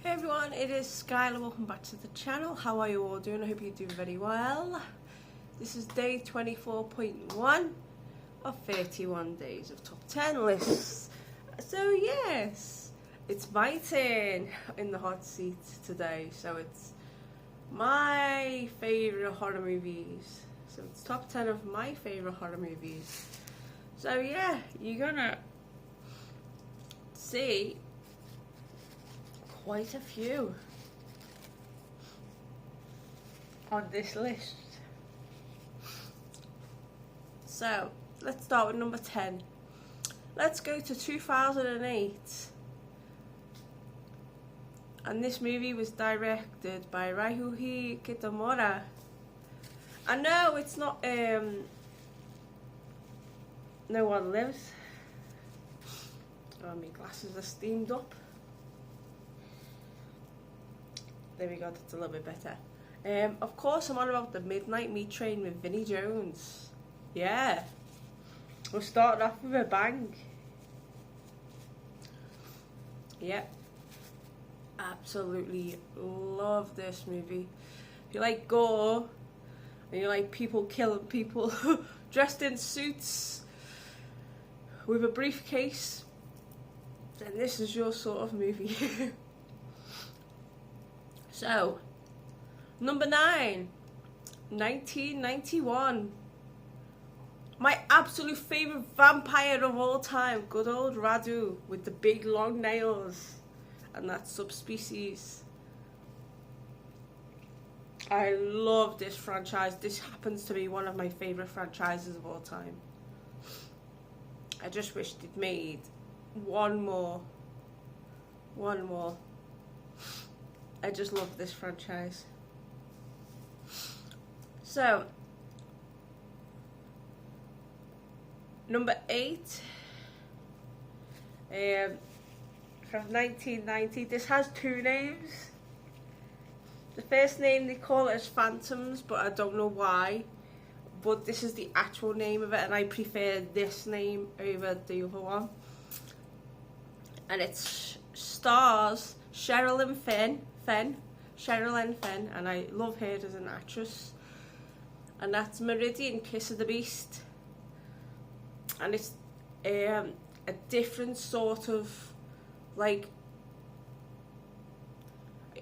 Hey everyone, it is Skyla. Welcome back to the channel. How are you all doing? I hope you're doing very well. This is day 24.1 of 31 days of top 10 lists. So yes, it's my turn in the hot seat today. So it's my favourite horror movies. So it's top 10 of my favourite horror movies. So yeah, you're gonna see quite a few on this list. So let's start with number 10. Let's go to 2008, and this movie was directed by Ryuhei Kitamura. I know it's not No One Lives. Oh, my glasses are steamed up. There we go, that's a little bit better. Of course, I'm on about the Midnight Meat Train with Vinnie Jones. Yeah. We're starting off with a bang. Yep. Absolutely love this movie. If you like gore, and you like people killing people dressed in suits with a briefcase, then this is your sort of movie. So, number 9, 1991. My absolute favourite vampire of all time, good old Radu with the big long nails and that subspecies. I love this franchise. This happens to be one of my favourite franchises of all time. I just wish they'd made one more. I just love this franchise. So, number 8, from 1990. This has 2 names. The first name they call it is Phantoms, but I don't know why. But this is the actual name of it, and I prefer this name over the other one. And it stars Sherilyn Fenn, and I love her as an actress. And that's Meridian, Kiss of the Beast. And it's a different sort of, like,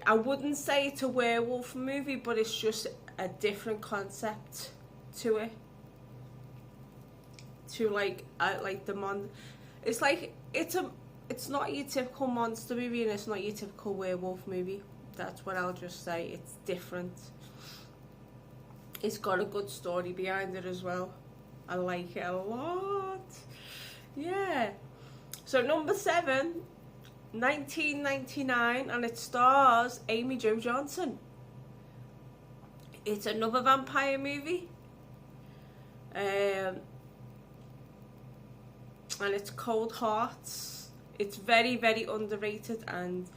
I wouldn't say it's a werewolf movie, but it's just a different concept to it. To like the it's like it's not your typical monster movie, and it's not your typical werewolf movie. That's what I'll just say. It's different. It's got a good story behind it as well. I like it a lot. Yeah. So number 7, 1999, and it stars Amy Jo Johnson. It's another vampire movie. And it's Cold Hearts. It's very, very underrated, and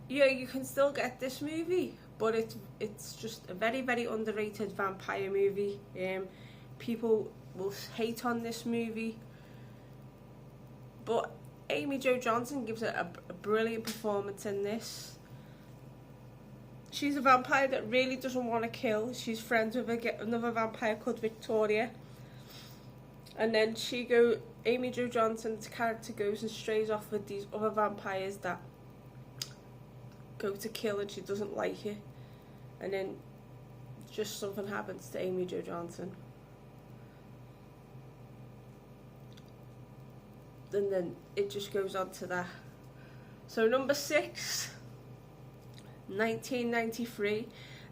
yeah, you can still get this movie, but it's just a very, very underrated vampire movie. People will hate on this movie, but Amy Jo Johnson gives it a brilliant performance in this. She's a vampire that really doesn't want to kill. She's friends with another vampire called Victoria. And then Amy Jo Johnson's character goes and strays off with these other vampires that go to kill, and she doesn't like it. And then just something happens to Amy Jo Johnson. And then it just goes on to that. So number 6, 1993.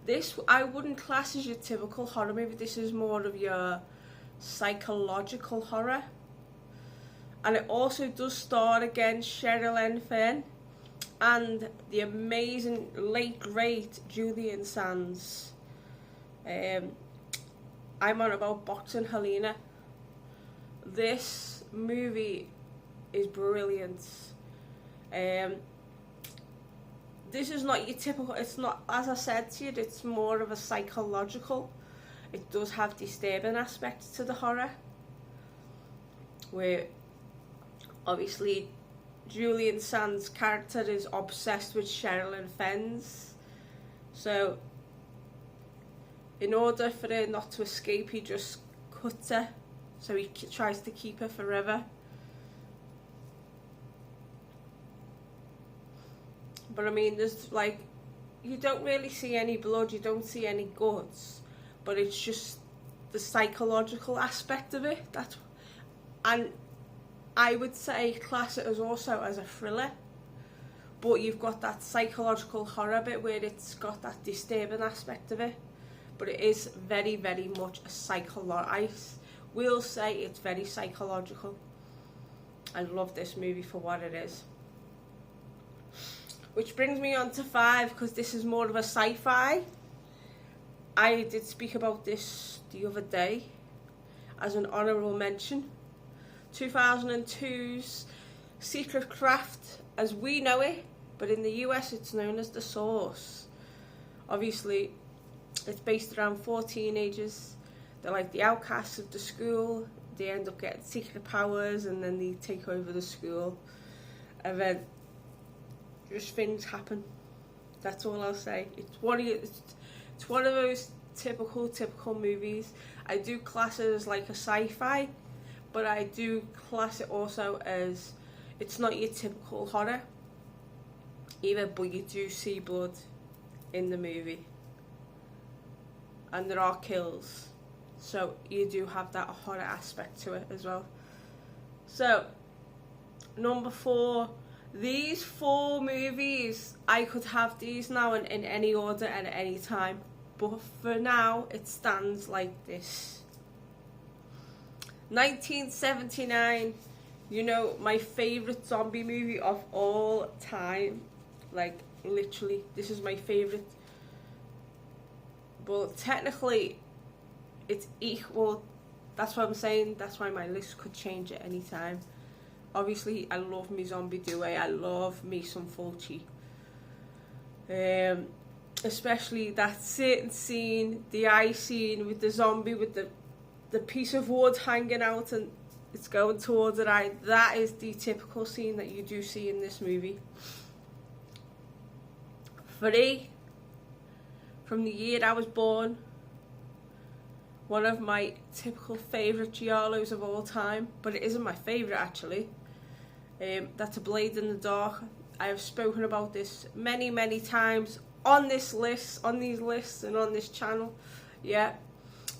This I wouldn't class as your typical horror movie. This is more of your psychological horror, and it also does star again Sherilyn Fenn and the amazing late great Julian Sands. I'm on about Boxing Helena. This movie is brilliant. This is not your typical, it's not, as I said to you, it's more of a psychological. It does have disturbing aspects to the horror, where obviously Julian Sand's character is obsessed with Sherilyn Fenn's. So, in order for her not to escape, he just cuts her. So he tries to keep her forever. But I mean, there's like, you don't really see any blood, you don't see any guts, but it's just the psychological aspect of it. And I would say class it as also as a thriller, but you've got that psychological horror bit where it's got that disturbing aspect of it. But it is very, very much a I will say it's very psychological. I love this movie for what it is. Which brings me on to 5, because this is more of a sci-fi. I did speak about this the other day as an honourable mention. 2002's Secret Craft as we know it, but in the US it's known as The Source. Obviously, it's based around 4 teenagers. They're like the outcasts of the school. They end up getting secret powers and then they take over the school. And then just things happen. That's all I'll say. It's one of those typical movies. I do class it as like a sci-fi, but I do class it also as, it's not your typical horror either, but you do see blood in the movie. And there are kills. So you do have that horror aspect to it as well. So, number 4. These 4 movies, I could have these now in any order and at any time. But for now, it stands like this. 1979, you know, my favourite zombie movie of all time. Like, literally, this is my favourite. But technically, it's equal. That's what I'm saying. That's why my list could change at any time. Obviously, I love me zombie duet. I love me some Fulci. Especially that certain scene, the eye scene with the zombie with the piece of wood hanging out and it's going towards the eye. That is the typical scene that you do see in this movie. 3, from the year I was born. One of my typical favourite giallos of all time, but it isn't my favourite actually. That's A Blade in the Dark. I have spoken about this many times on this list, on these lists and on this channel. Yeah,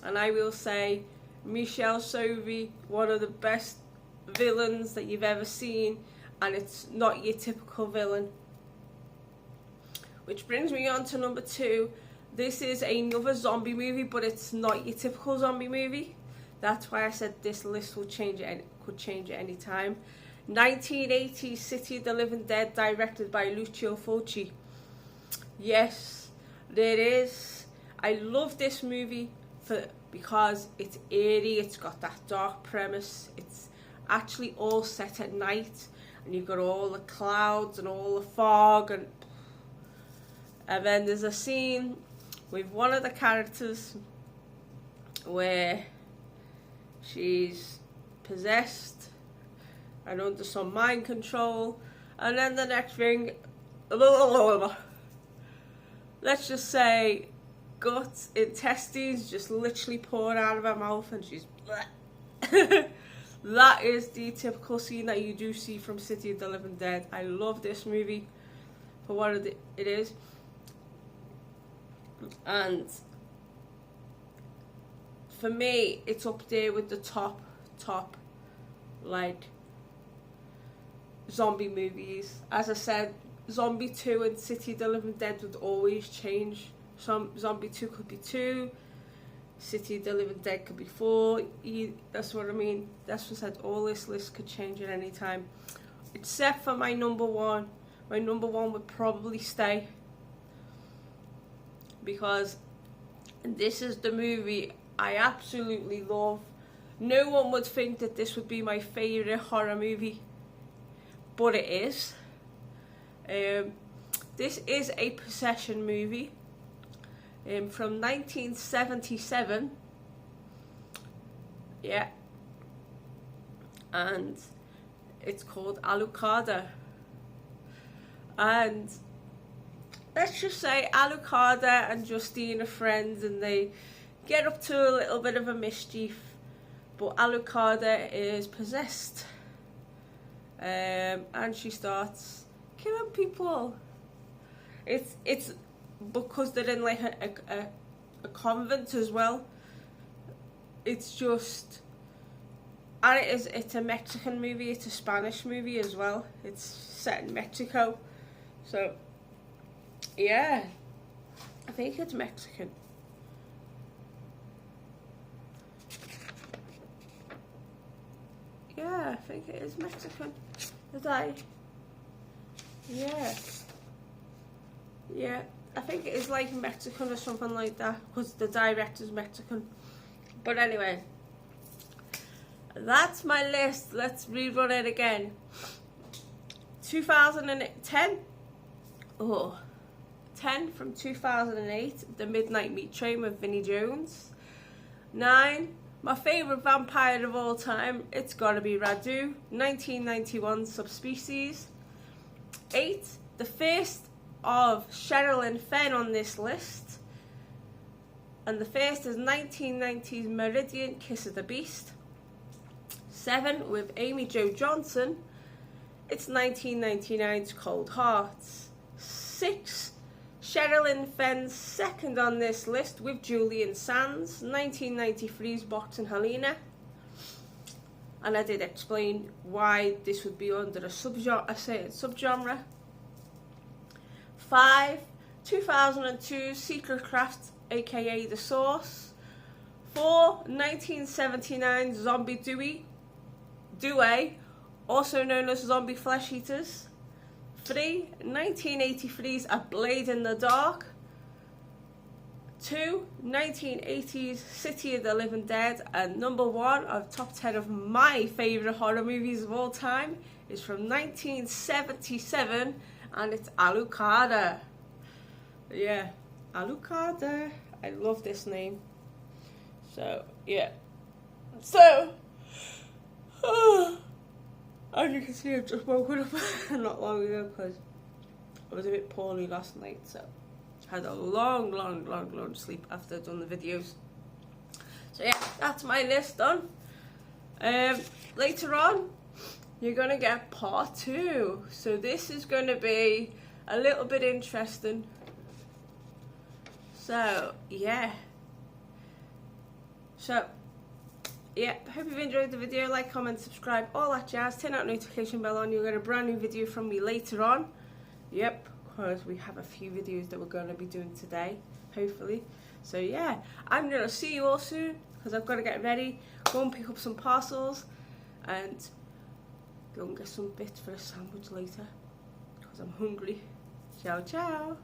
and I will say Michel Sauvé, one of the best villains that you've ever seen, and it's not your typical villain. Which brings me on to number 2. This is another zombie movie, but it's not your typical zombie movie. That's why I said this list will change it, could change at any time. 1980 City of the Living Dead, directed by Lucio Fulci. Yes, there is. I love this movie because it's eerie. It's got that dark premise. It's actually all set at night, and you've got all the clouds and all the fog, and then there's a scene with one of the characters where she's possessed and under some mind control, and then the next thing, let's just say guts, intestines just literally pour out of her mouth and she's that is the typical scene that you do see from City of the Living Dead. I love this movie for what it is. And for me, it's up there with the top like zombie movies. As I said, Zombie 2 and City of the Living Dead would always change. Some Zombie 2 could be 2, City of the Living Dead could be 4. That's what I mean. That's what I said. All this list could change at any time, except for my number 1. My number 1 would probably stay, because this is the movie I absolutely love. No one would think that this would be my favourite horror movie, but it is. This is a possession movie from 1977. Yeah. And it's called Alucarda. And let's just say Alucarda and Justine are friends, and they get up to a little bit of a mischief, but Alucarda is possessed, and she starts killing people. It's because they're in like a convent as well. It's just, and it's a Mexican movie, it's a Spanish movie as well. It's set in Mexico, so yeah, I think it's Mexican. Yeah, I think it is Mexican. Yeah, I think it is like Mexican or something like that, because the director's Mexican. But anyway, that's my list. Let's rerun it again. 2010. 10 from 2008, The Midnight Meat Train with Vinnie Jones. 9, my favourite vampire of all time, it's gotta be Radu, 1991 Subspecies. 8, the first of Cheryl and Fenn on this list, and the first is 1990's Meridian, Kiss of the Beast. 7, with Amy Jo Johnson, it's 1999's Cold Hearts. 6, Cheryl and Fenn's second on this list with Julian Sands, 1993's Box and Helena. And I did explain why this would be under a certain subgenre. 5, 2002 Secret Craft, aka The Source. 4, 1979 Zombie Dewey, also known as Zombie Flesh Eaters. 3, 1983's A Blade in the Dark. 2, 1980's City of the Living Dead. And number 1 of top 10 of my favourite horror movies of all time is from 1977, and it's Alucarda. Yeah, Alucarda. I love this name. So, yeah. So, as you can see, I've just woken up not long ago because I was a bit poorly last night, so I had a long sleep after I'd done the videos. So yeah, that's my list done. Later on, you're going to get part 2. So this is going to be a little bit interesting. So, yeah. Hope you've enjoyed the video. Like, comment, subscribe, all that jazz. Turn that notification bell on. You'll get a brand new video from me later on. Yep, because we have a few videos that we're going to be doing today, hopefully. So yeah, I'm going to see you all soon, because I've got to get ready, go and pick up some parcels, and go and get some bits for a sandwich later, because I'm hungry. Ciao, ciao.